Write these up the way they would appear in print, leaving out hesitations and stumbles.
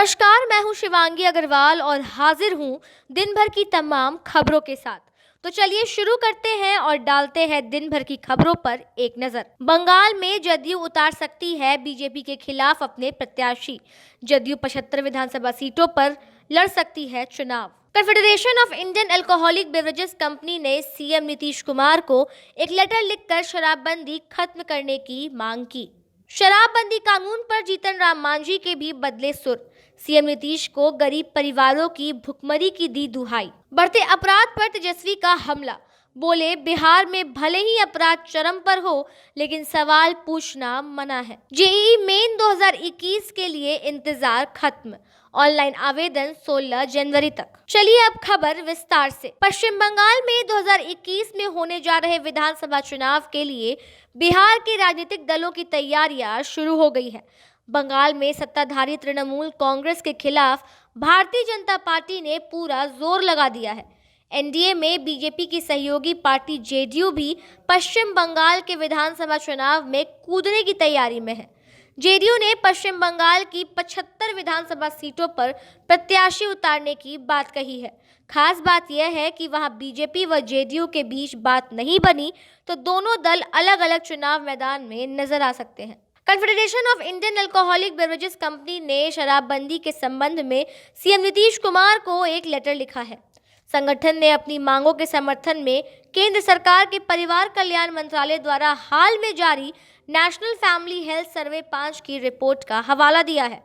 नमस्कार, मैं हूं शिवांगी अग्रवाल और हाजिर हूं दिन भर की तमाम खबरों के साथ। तो चलिए शुरू करते हैं और डालते हैं दिन भर की खबरों पर एक नजर। बंगाल में जदयू उतार सकती है बीजेपी के खिलाफ अपने प्रत्याशी। जदयू 75 विधानसभा सीटों पर लड़ सकती है चुनाव। Confederation of Indian alcoholic beverages company ने सीएम नीतीश कुमार को एक लेटर लिखकर शराबबंदी खत्म करने की मांग की। शराबबंदी कानून पर जीतन राम मांझी के भी बदले सुर। सीएम नीतीश को गरीब परिवारों की भुखमरी की दी दुहाई। बढ़ते अपराध पर तेजस्वी का हमला। बोले, बिहार में भले ही अपराध चरम पर हो लेकिन सवाल पूछना मना है। जेईई मेन 2021 के लिए इंतजार खत्म। ऑनलाइन आवेदन 16 जनवरी तक। चलिए अब खबर विस्तार से। पश्चिम बंगाल में 2021 में होने जा रहे विधानसभा चुनाव के लिए बिहार के राजनीतिक दलों की तैयारियां शुरू हो गई है। बंगाल में सत्ताधारी तृणमूल कांग्रेस के खिलाफ भारतीय जनता पार्टी ने पूरा जोर लगा दिया है। एनडीए में बीजेपी की सहयोगी पार्टी जेडीयू भी पश्चिम बंगाल के विधानसभा चुनाव में कूदने की तैयारी में है। जेडीयू ने पश्चिम बंगाल की 75 विधानसभा सीटों पर प्रत्याशी उतारने की बात कही है। खास बात यह है कि वहां बीजेपी व जेडीयू के बीच बात नहीं बनी तो दोनों दल अलग अलग चुनाव मैदान में नजर आ सकते हैं। Confederation of Indian alcoholic beverages company ने शराबबंदी के संबंध में सीएम नीतीश कुमार को एक लेटर लिखा है। संगठन ने अपनी मांगों के समर्थन में केंद्र सरकार के परिवार कल्याण मंत्रालय द्वारा हाल में जारी नेशनल फैमिली हेल्थ सर्वे 5 की रिपोर्ट का हवाला दिया है।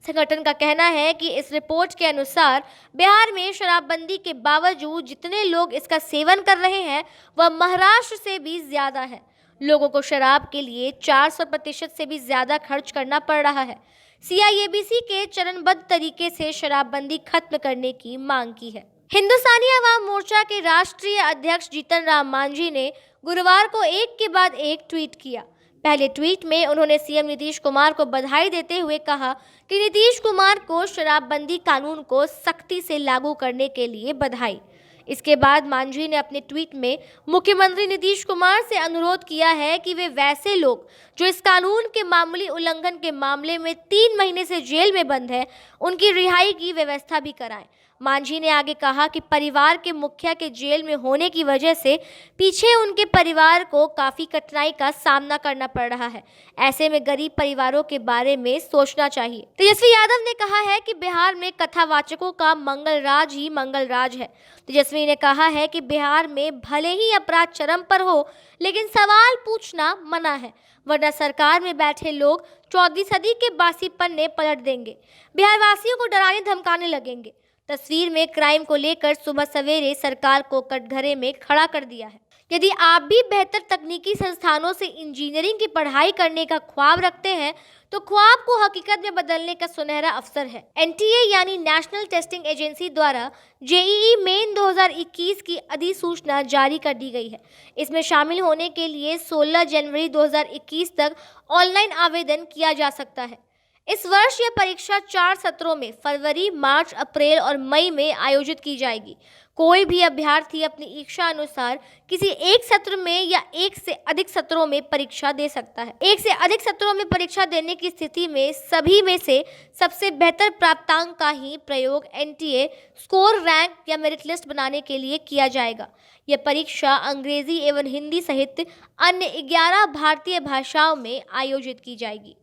संगठन का कहना है कि इस रिपोर्ट के अनुसार बिहार में शराबबंदी के बावजूद जितने लोग इसका सेवन कर रहे हैं वह महाराष्ट्र से भी ज्यादा है। लोगों को शराब के लिए 400% से भी ज्यादा खर्च करना पड़ रहा है। सीआईएबीसी के चरणबद्ध तरीके से शराबबंदी खत्म करने की मांग की है। हिंदुस्तानी अवाम मोर्चा के राष्ट्रीय अध्यक्ष जीतन राम मांझी ने गुरुवार को एक के बाद एक ट्वीट किया। पहले ट्वीट में उन्होंने सीएम नीतीश कुमार को बधाई देते हुए कहा कि नीतीश कुमार को शराबबंदी कानून को सख्ती से लागू करने के लिए बधाई। इसके बाद मांझी ने अपने ट्वीट में मुख्यमंत्री नीतीश कुमार से अनुरोध किया है कि वे वैसे लोग जो इस कानून के मामूली उल्लंघन के मामले में 3 महीने से जेल में बंद हैं, उनकी रिहाई की व्यवस्था भी कराएं। मांझी ने आगे कहा कि परिवार के मुखिया के जेल में होने की वजह से पीछे उनके परिवार को काफ़ी कठिनाई का सामना करना पड़ रहा है। ऐसे में गरीब परिवारों के बारे में सोचना चाहिए। तेजस्वी यादव ने कहा है कि बिहार में कथावाचकों का मंगलराज ही मंगलराज है। तेजस्वी ने कहा है कि बिहार में भले ही अपराध चरम पर हो लेकिन सवाल पूछना मना है, वरना सरकार में बैठे लोग 14वीं सदी के बासी पन्ने पलट देंगे, बिहार वासियों को डराने धमकाने लगेंगे। तस्वीर में क्राइम को लेकर सुबह सवेरे सरकार को कटघरे में खड़ा कर दिया है। यदि आप भी बेहतर तकनीकी संस्थानों से इंजीनियरिंग की पढ़ाई करने का ख्वाब रखते हैं तो ख्वाब को हकीकत में बदलने का सुनहरा अवसर है। एनटीए यानी नेशनल टेस्टिंग एजेंसी द्वारा जेईई मेन 2021 की अधिसूचना जारी कर दी गई है। इसमें शामिल होने के लिए 16 जनवरी 2021 तक ऑनलाइन आवेदन किया जा सकता है। इस वर्ष यह परीक्षा 4 सत्रों में फरवरी, मार्च, अप्रैल और मई में आयोजित की जाएगी। कोई भी अभ्यर्थी अपनी इच्छा अनुसार किसी एक सत्र में या एक से अधिक सत्रों में परीक्षा दे सकता है। एक से अधिक सत्रों में परीक्षा देने की स्थिति में सभी में से सबसे बेहतर प्राप्तांक का ही प्रयोग एनटीए स्कोर, रैंक या मेरिट लिस्ट बनाने के लिए किया जाएगा। यह परीक्षा अंग्रेजी एवं हिंदी सहित अन्य 11 भारतीय भाषाओं में आयोजित की जाएगी।